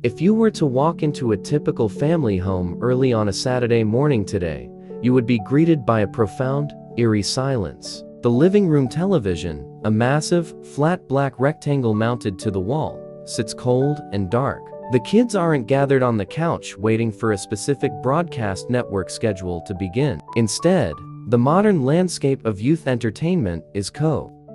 If you were to walk into a typical family home early on a Saturday morning today, you would be greeted by a profound, eerie silence. The living room television, a massive, flat black rectangle mounted to the wall, sits cold and dark. The kids aren't gathered on the couch waiting for a specific broadcast network schedule to begin. Instead, the modern landscape of youth entertainment is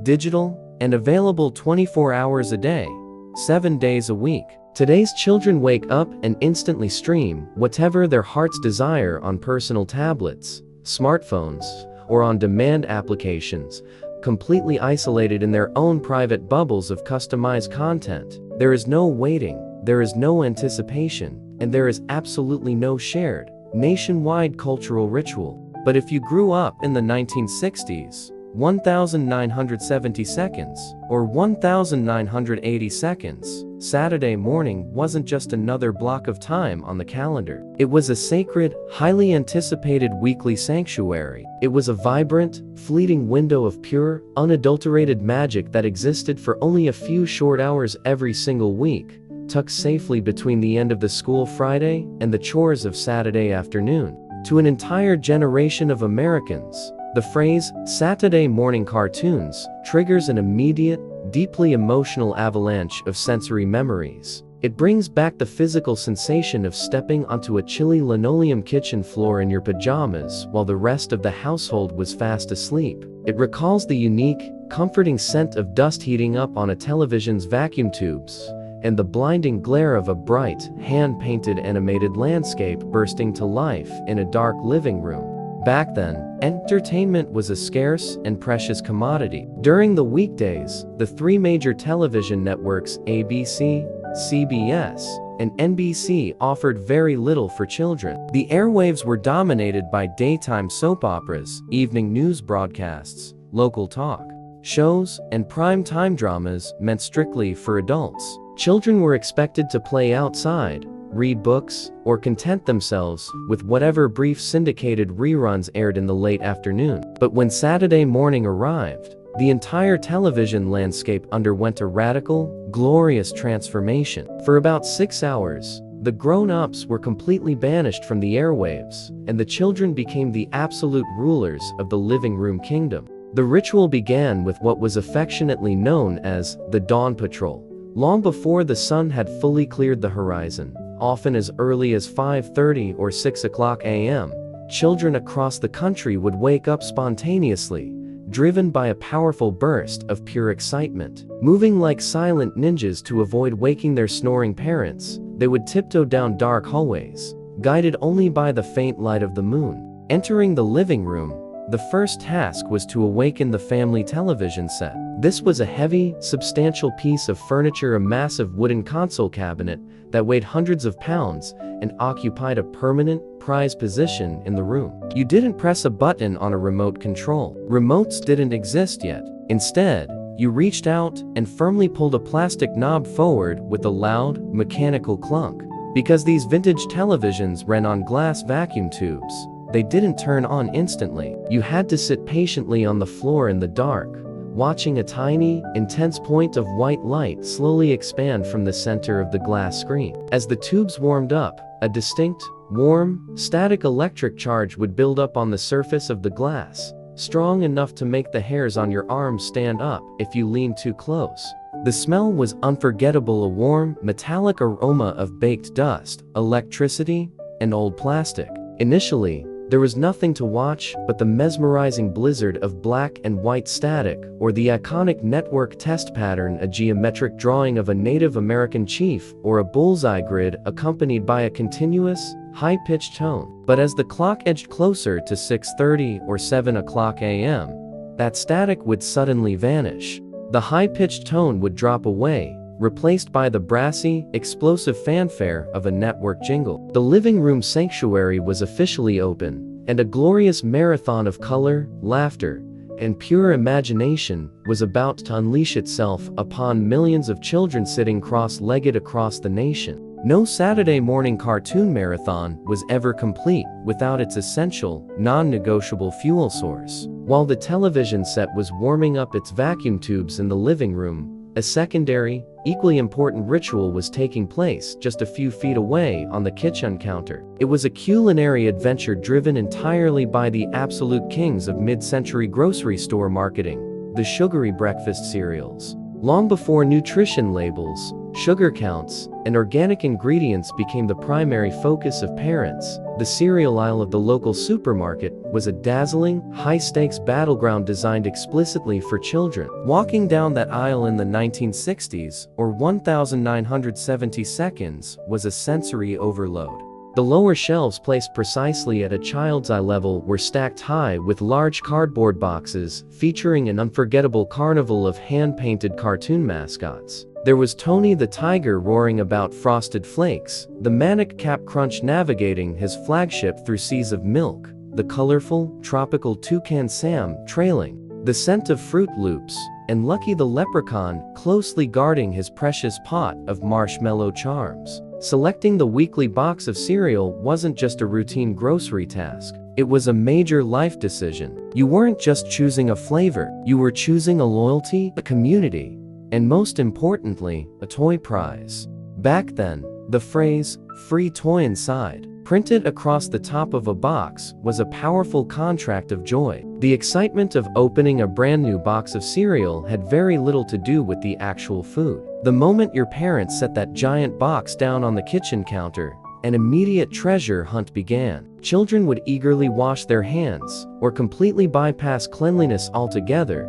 digital, and available 24 hours a day, 7 days a week. Today's children wake up and instantly stream whatever their hearts desire on personal tablets, smartphones, or on-demand applications, completely isolated in their own private bubbles of customized content. There is no waiting, there is no anticipation, and there is absolutely no shared, nationwide cultural ritual. But if you grew up in the 1960s, 1970 seconds, or 1980 seconds, Saturday morning wasn't just another block of time on the calendar. It was a sacred, highly anticipated weekly sanctuary. It was a vibrant, fleeting window of pure, unadulterated magic that existed for only a few short hours every single week, tucked safely between the end of the school Friday and the chores of Saturday afternoon. To an entire generation of Americans, the phrase, Saturday morning cartoons, triggers an immediate, deeply emotional avalanche of sensory memories. It brings back the physical sensation of stepping onto a chilly linoleum kitchen floor in your pajamas while the rest of the household was fast asleep. It recalls the unique, comforting scent of dust heating up on a television's vacuum tubes, and the blinding glare of a bright, hand-painted animated landscape bursting to life in a dark living room. Back then, entertainment was a scarce and precious commodity. During the weekdays, the three major television networks ABC, CBS, and NBC offered very little for children. The airwaves were dominated by daytime soap operas, evening news broadcasts, local talk shows, and prime-time dramas meant strictly for adults. Children were expected to play outside, read books, or content themselves with whatever brief syndicated reruns aired in the late afternoon. But when Saturday morning arrived, the entire television landscape underwent a radical, glorious transformation. For about 6 hours, the grown-ups were completely banished from the airwaves, and the children became the absolute rulers of the living room kingdom. The ritual began with what was affectionately known as the Dawn Patrol. Long before the sun had fully cleared the horizon, often as early as 5:30 or 6 o'clock a.m., children across the country would wake up spontaneously, driven by a powerful burst of pure excitement. Moving like silent ninjas to avoid waking their snoring parents, they would tiptoe down dark hallways, guided only by the faint light of the moon. Entering the living room, the first task was to awaken the family television set. This was a heavy, substantial piece of furniture, a massive wooden console cabinet that weighed hundreds of pounds and occupied a permanent, prized position in the room. You didn't press a button on a remote control. Remotes didn't exist yet. Instead, you reached out and firmly pulled a plastic knob forward with a loud, mechanical clunk. Because these vintage televisions ran on glass vacuum tubes, they didn't turn on instantly. You had to sit patiently on the floor in the dark, watching a tiny, intense point of white light slowly expand from the center of the glass screen. As the tubes warmed up, a distinct, warm, static electric charge would build up on the surface of the glass, strong enough to make the hairs on your arms stand up if you leaned too close. The smell was unforgettable, a warm, metallic aroma of baked dust, electricity, and old plastic. Initially, there was nothing to watch but the mesmerizing blizzard of black and white static, or the iconic network test pattern, a geometric drawing of a Native American chief, or a bullseye grid accompanied by a continuous, high-pitched tone. But as the clock edged closer to 6:30 or 7 o'clock a.m., that static would suddenly vanish. The high-pitched tone would drop away, replaced by the brassy, explosive fanfare of a network jingle. The living room sanctuary was officially open, and a glorious marathon of color, laughter, and pure imagination was about to unleash itself upon millions of children sitting cross-legged across the nation. No Saturday morning cartoon marathon was ever complete without its essential, non-negotiable fuel source. While the television set was warming up its vacuum tubes in the living room, a secondary, equally important ritual was taking place just a few feet away on the kitchen counter. It was a culinary adventure driven entirely by the absolute kings of mid-century grocery store marketing, the Sugary breakfast cereals. Long before nutrition labels, sugar counts, and organic ingredients became the primary focus of parents, the cereal aisle of the local supermarket was a dazzling, high-stakes battleground designed explicitly for children. Walking down that aisle in the 1960s, or 1970 seconds, was a sensory overload. The lower shelves, placed precisely at a child's eye level, were stacked high with large cardboard boxes featuring an unforgettable carnival of hand-painted cartoon mascots. There was Tony the Tiger roaring about Frosted Flakes, the manic Cap Crunch navigating his flagship through seas of milk, the colorful, tropical Toucan Sam trailing the scent of Fruit Loops, and Lucky the Leprechaun closely guarding his precious pot of marshmallow charms. Selecting the weekly box of cereal wasn't just a routine grocery task. It was a major life decision. You weren't just choosing a flavor, you were choosing a loyalty, a community, and most importantly, a toy prize. Back then, the phrase, "free toy inside," printed across the top of a box, was a powerful contract of joy. The excitement of opening a brand new box of cereal had very little to do with the actual food. The moment your parents set that giant box down on the kitchen counter, an immediate treasure hunt began. Children would eagerly wash their hands, or completely bypass cleanliness altogether,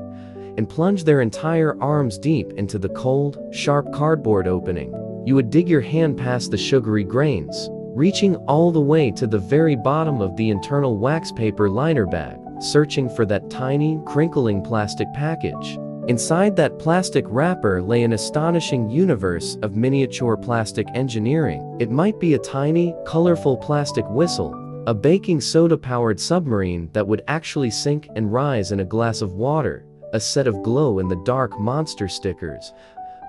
and plunge their entire arms deep into the cold, sharp cardboard opening. You would dig your hand past the sugary grains, reaching all the way to the very bottom of the internal wax paper liner bag, searching for that tiny, crinkling plastic package. Inside that plastic wrapper lay an astonishing universe of miniature plastic engineering. It might be a tiny, colorful plastic whistle, a baking soda-powered submarine that would actually sink and rise in a glass of water, a set of glow-in-the-dark monster stickers,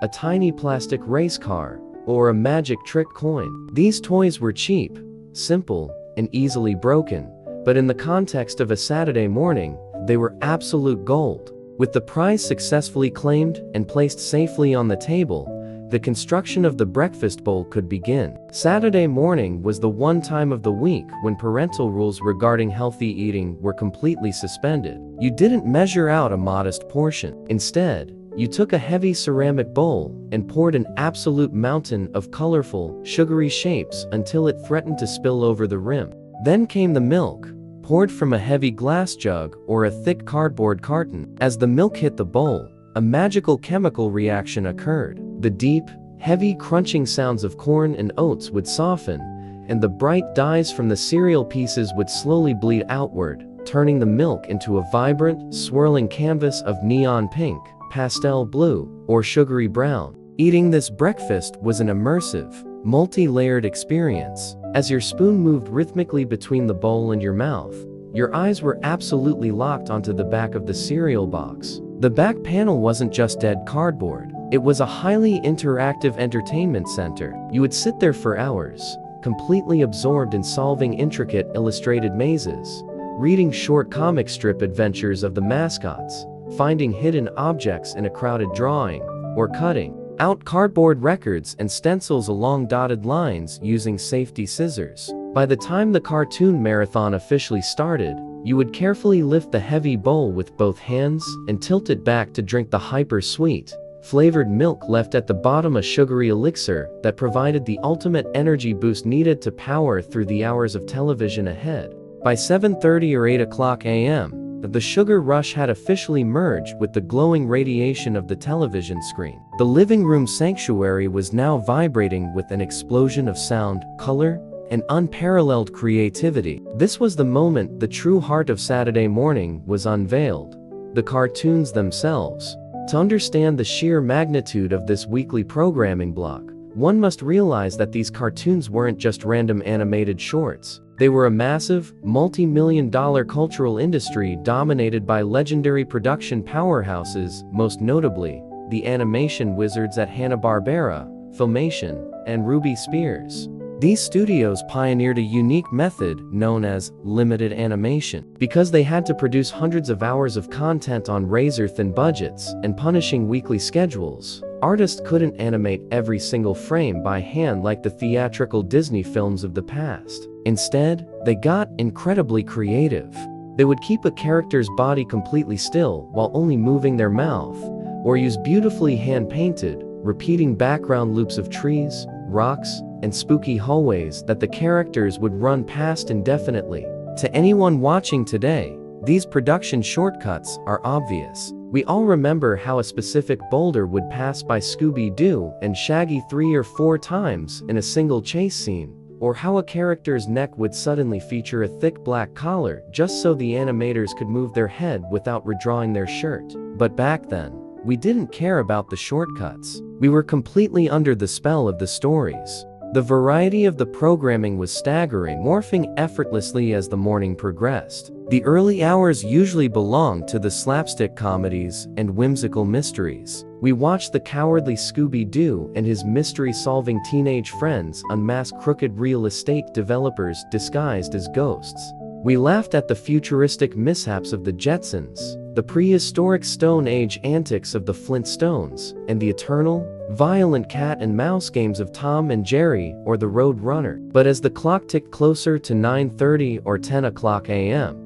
a tiny plastic race car, or a magic trick coin. These toys were cheap, simple, and easily broken, but in the context of a Saturday morning, they were absolute gold. With the prize successfully claimed and placed safely on the table, the construction of the breakfast bowl could begin. Saturday morning was the one time of the week when parental rules regarding healthy eating were completely suspended. You didn't measure out a modest portion. Instead, you took a heavy ceramic bowl and poured an absolute mountain of colorful, sugary shapes until it threatened to spill over the rim. Then came the milk, poured from a heavy glass jug or a thick cardboard carton. As the milk hit the bowl, a magical chemical reaction occurred. The deep, heavy crunching sounds of corn and oats would soften, and the bright dyes from the cereal pieces would slowly bleed outward, turning the milk into a vibrant, swirling canvas of neon pink, pastel blue, or sugary brown. Eating this breakfast was an immersive, multi-layered experience. As your spoon moved rhythmically between the bowl and your mouth, your eyes were absolutely locked onto the back of the cereal box. The back panel wasn't just dead cardboard. It was a highly interactive entertainment center. You would sit there for hours, completely absorbed in solving intricate illustrated mazes, reading short comic strip adventures of the mascots, finding hidden objects in a crowded drawing, or cutting out cardboard records and stencils along dotted lines using safety scissors. By the time the cartoon marathon officially started, you would carefully lift the heavy bowl with both hands and tilt it back to drink the hyper-sweet, flavored milk left at the bottom, a sugary elixir that provided the ultimate energy boost needed to power through the hours of television ahead. By 7:30 or 8 o'clock a.m., the sugar rush had officially merged with the glowing radiation of the television screen. The living room sanctuary was now vibrating with an explosion of sound, color, and unparalleled creativity. This was the moment the true heart of Saturday morning was unveiled: the cartoons themselves. To understand the sheer magnitude of this weekly programming block, one must realize that these cartoons weren't just random animated shorts. They were a massive, multi-million-dollar cultural industry dominated by legendary production powerhouses, most notably, the animation wizards at Hanna-Barbera, Filmation, and Ruby Spears. These studios pioneered a unique method known as limited animation. Because they had to produce hundreds of hours of content on razor-thin budgets and punishing weekly schedules, Artists couldn't animate every single frame by hand like the theatrical Disney films of the past. Instead, they got incredibly creative. They would keep a character's body completely still while only moving their mouth, or use beautifully hand-painted, repeating background loops of trees, rocks, and spooky hallways that the characters would run past indefinitely. To anyone watching today, these production shortcuts are obvious. We all remember how a specific boulder would pass by Scooby-Doo and Shaggy 3 or 4 times in a single chase scene, or how a character's neck would suddenly feature a thick black collar just so the animators could move their head without redrawing their shirt. But back then, we didn't care about the shortcuts. We were completely under the spell of the stories. The variety of the programming was staggering, morphing effortlessly as the morning progressed. The early hours usually belonged to the slapstick comedies and whimsical mysteries. We watched the cowardly Scooby-Doo and his mystery-solving teenage friends unmask crooked real estate developers disguised as ghosts. We laughed at the futuristic mishaps of the Jetsons, the prehistoric Stone Age antics of the Flintstones, and the eternal, violent cat and mouse games of Tom and Jerry or the Road Runner. But as the clock ticked closer to 9:30 or 10 o'clock a.m.,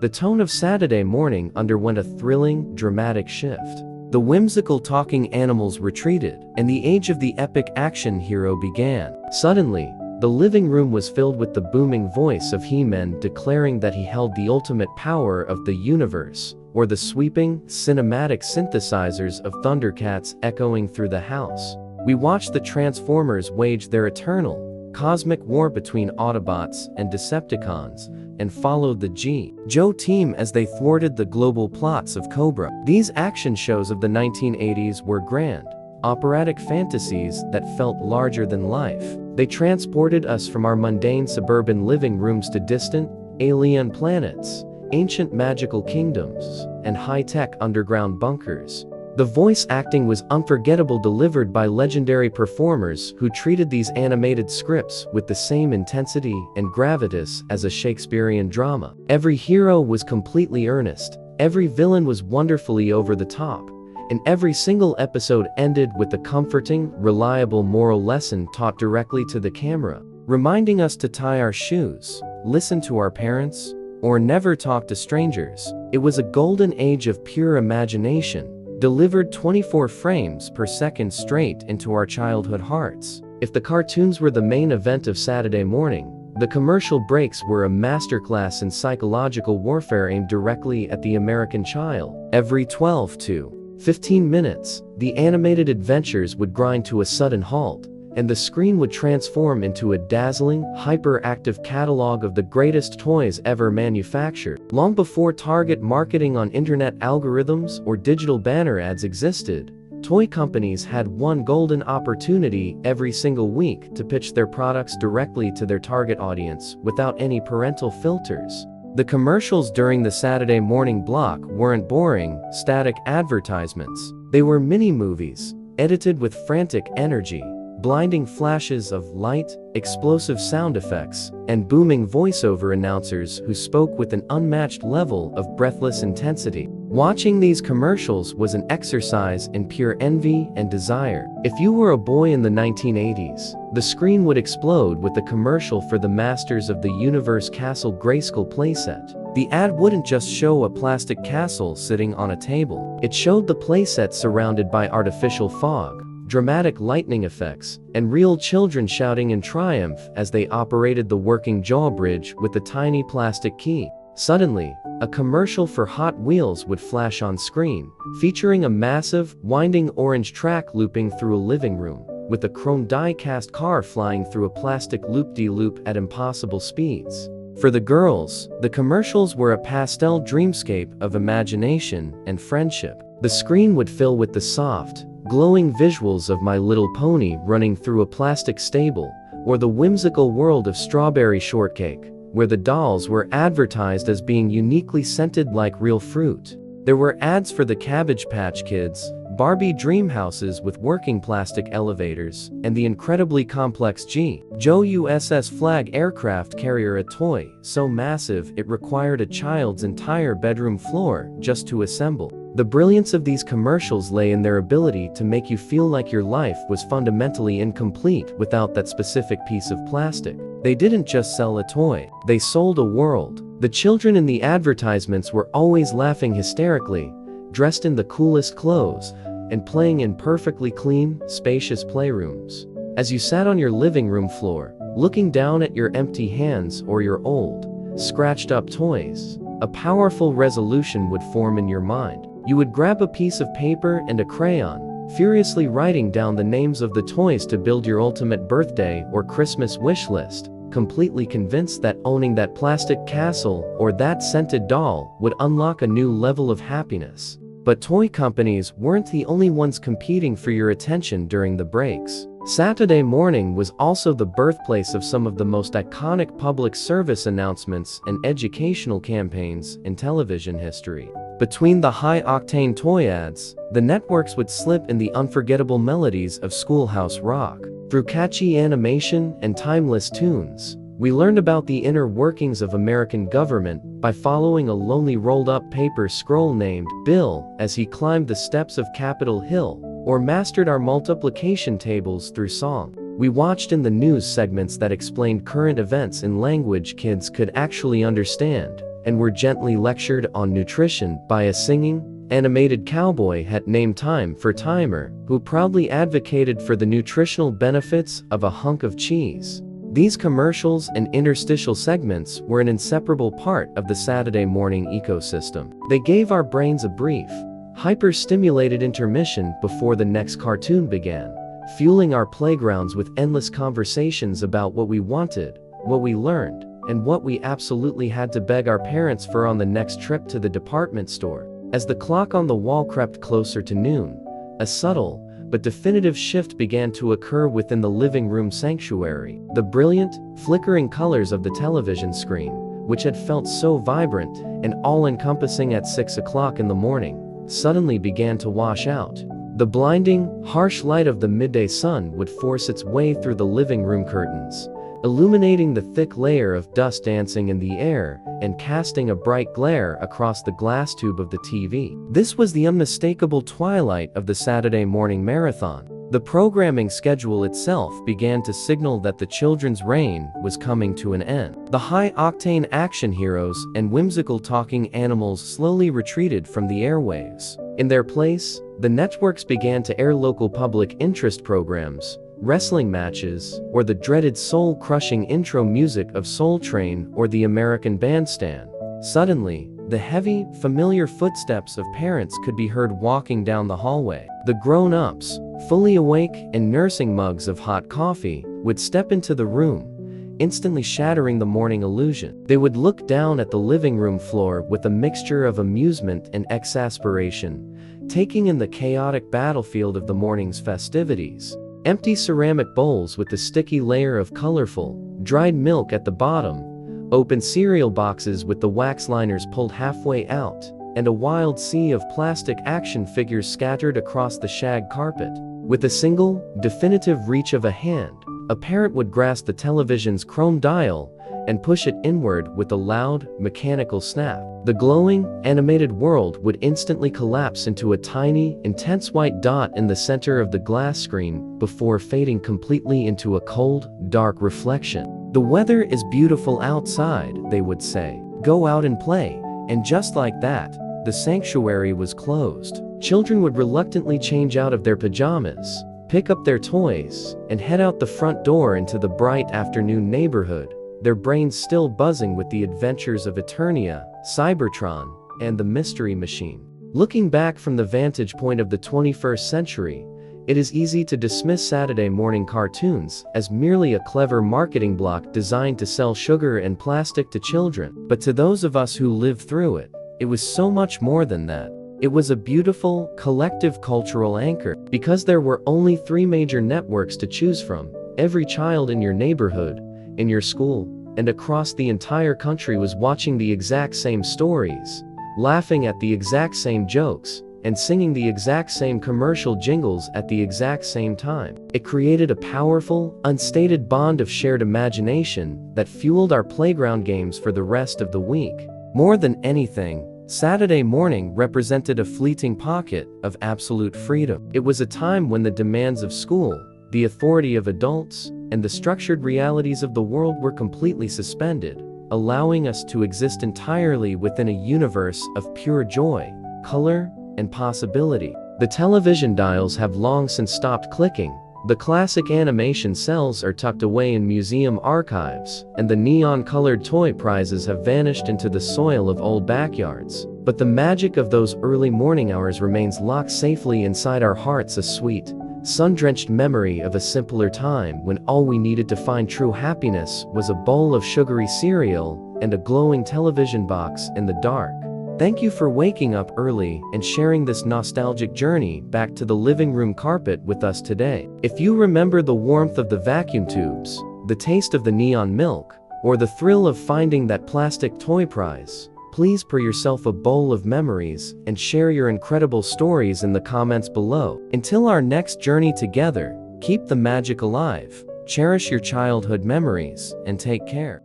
the tone of Saturday morning underwent a thrilling, dramatic shift. The whimsical talking animals retreated, and the age of the epic action hero began. Suddenly, the living room was filled with the booming voice of He-Man declaring that he held the ultimate power of the universe, or the sweeping, cinematic synthesizers of Thundercats echoing through the house. We watched the Transformers wage their eternal, cosmic war between Autobots and Decepticons, and followed the G.I. Joe team as they thwarted the global plots of Cobra. These action shows of the 1980s were grand, operatic fantasies that felt larger than life. They transported us from our mundane suburban living rooms to distant, alien planets, ancient magical kingdoms, and high-tech underground bunkers. The voice acting was unforgettable, delivered by legendary performers who treated these animated scripts with the same intensity and gravitas as a Shakespearean drama. Every hero was completely earnest, every villain was wonderfully over the top, and every single episode ended with a comforting, reliable moral lesson taught directly to the camera, reminding us to tie our shoes, listen to our parents, or never talk to strangers. It was a golden age of pure imagination, delivered 24 frames per second straight into our childhood hearts. If the cartoons were the main event of Saturday morning, the commercial breaks were a masterclass in psychological warfare aimed directly at the American child. Every 12 to 15 minutes, the animated adventures would grind to a sudden halt, and the screen would transform into a dazzling, hyperactive catalog of the greatest toys ever manufactured. Long before target marketing on internet algorithms or digital banner ads existed, toy companies had one golden opportunity every single week to pitch their products directly to their target audience without any parental filters. The commercials during the Saturday morning block weren't boring, static advertisements. They were mini-movies, edited with frantic energy, blinding flashes of light, explosive sound effects, and booming voiceover announcers who spoke with an unmatched level of breathless intensity. Watching these commercials was an exercise in pure envy and desire. If you were a boy in the 1980s, the screen would explode with a commercial for the Masters of the Universe Castle Grayskull playset. The ad wouldn't just show a plastic castle sitting on a table. It showed the playset surrounded by artificial fog, dramatic lightning effects, and real children shouting in triumph as they operated the working drawbridge with a tiny plastic key. Suddenly, a commercial for Hot Wheels would flash on screen, featuring a massive, winding orange track looping through a living room, with a chrome die-cast car flying through a plastic loop-de-loop at impossible speeds. For the girls, the commercials were a pastel dreamscape of imagination and friendship. The screen would fill with the soft, glowing visuals of My Little Pony running through a plastic stable, or the whimsical world of Strawberry Shortcake, where the dolls were advertised as being uniquely scented like real fruit. There were ads for the Cabbage Patch Kids, Barbie dream houses with working plastic elevators, and the incredibly complex G.I. Joe USS Flag aircraft carrier, a toy so massive it required a child's entire bedroom floor just to assemble. The brilliance of these commercials lay in their ability to make you feel like your life was fundamentally incomplete without that specific piece of plastic. They didn't just sell a toy, they sold a world. The children in the advertisements were always laughing hysterically, dressed in the coolest clothes, and playing in perfectly clean, spacious playrooms. As you sat on your living room floor, looking down at your empty hands or your old, scratched-up toys, a powerful resolution would form in your mind. You would grab a piece of paper and a crayon, furiously writing down the names of the toys to build your ultimate birthday or Christmas wish list, completely convinced that owning that plastic castle or that scented doll would unlock a new level of happiness. But toy companies weren't the only ones competing for your attention during the breaks. Saturday morning was also the birthplace of some of the most iconic public service announcements and educational campaigns in television history. Between the high-octane toy ads, the networks would slip in the unforgettable melodies of Schoolhouse Rock. Through catchy animation and timeless tunes, we learned about the inner workings of American government by following a lonely rolled-up paper scroll named Bill as he climbed the steps of Capitol Hill, or mastered our multiplication tables through song. We watched in the news segments that explained current events in language kids could actually understand, and were gently lectured on nutrition by a singing, animated cowboy hat named Time for Timer, who proudly advocated for the nutritional benefits of a hunk of cheese. These commercials and interstitial segments were an inseparable part of the Saturday morning ecosystem. They gave our brains a brief, hyper-stimulated intermission before the next cartoon began, fueling our playgrounds with endless conversations about what we wanted, what we learned, and what we absolutely had to beg our parents for on the next trip to the department store. As the clock on the wall crept closer to noon, a subtle but definitive shift began to occur within the living room sanctuary. The brilliant, flickering colors of the television screen, which had felt so vibrant and all-encompassing at 6 o'clock in the morning, suddenly began to wash out. The blinding, harsh light of the midday sun would force its way through the living room curtains, illuminating the thick layer of dust dancing in the air and casting a bright glare across the glass tube of the TV. This was the unmistakable twilight of the Saturday morning marathon. The programming schedule itself began to signal that the children's reign was coming to an end. The high-octane action heroes and whimsical talking animals slowly retreated from the airwaves. In their place, the networks began to air local public interest programs, wrestling matches, or the dreaded soul-crushing intro music of Soul Train or the American Bandstand. Suddenly, the heavy, familiar footsteps of parents could be heard walking down the hallway. The grown-ups, fully awake and nursing mugs of hot coffee, would step into the room, instantly shattering the morning illusion. They would look down at the living room floor with a mixture of amusement and exasperation, taking in the chaotic battlefield of the morning's festivities. Empty ceramic bowls with the sticky layer of colorful, dried milk at the bottom, open cereal boxes with the wax liners pulled halfway out, and a wild sea of plastic action figures scattered across the shag carpet. With a single, definitive reach of a hand, a parent would grasp the television's chrome dial and push it inward with a loud, mechanical snap. The glowing, animated world would instantly collapse into a tiny, intense white dot in the center of the glass screen before fading completely into a cold, dark reflection. The weather is beautiful outside, they would say. Go out and play. And just like that, the sanctuary was closed. Children would reluctantly change out of their pajamas, pick up their toys, and head out the front door into the bright afternoon neighborhood, their brains still buzzing with the adventures of Eternia, Cybertron, and the Mystery Machine. Looking back from the vantage point of the 21st century, it is easy to dismiss Saturday morning cartoons as merely a clever marketing block designed to sell sugar and plastic to children. But to those of us who lived through it, it was so much more than that. It was a beautiful, collective cultural anchor. Because there were only 3 major networks to choose from, every child in your neighborhood, in your school, and across the entire country was watching the exact same stories, laughing at the exact same jokes, and singing the exact same commercial jingles at the exact same time. It created a powerful, unstated bond of shared imagination that fueled our playground games for the rest of the week. More than anything, Saturday morning represented a fleeting pocket of absolute freedom. It was a time when the demands of school, the authority of adults, and the structured realities of the world were completely suspended, allowing us to exist entirely within a universe of pure joy, color, and possibility. The television dials have long since stopped clicking, the classic animation cells are tucked away in museum archives, and the neon-colored toy prizes have vanished into the soil of old backyards. But the magic of those early morning hours remains locked safely inside our hearts, a sweet, sun-drenched memory of a simpler time when all we needed to find true happiness was a bowl of sugary cereal and a glowing television box in the dark. Thank you for waking up early and sharing this nostalgic journey back to the living room carpet with us today. If you remember the warmth of the vacuum tubes, the taste of the neon milk, or the thrill of finding that plastic toy prize, please pour yourself a bowl of memories and share your incredible stories in the comments below. Until our next journey together, keep the magic alive, cherish your childhood memories, and take care.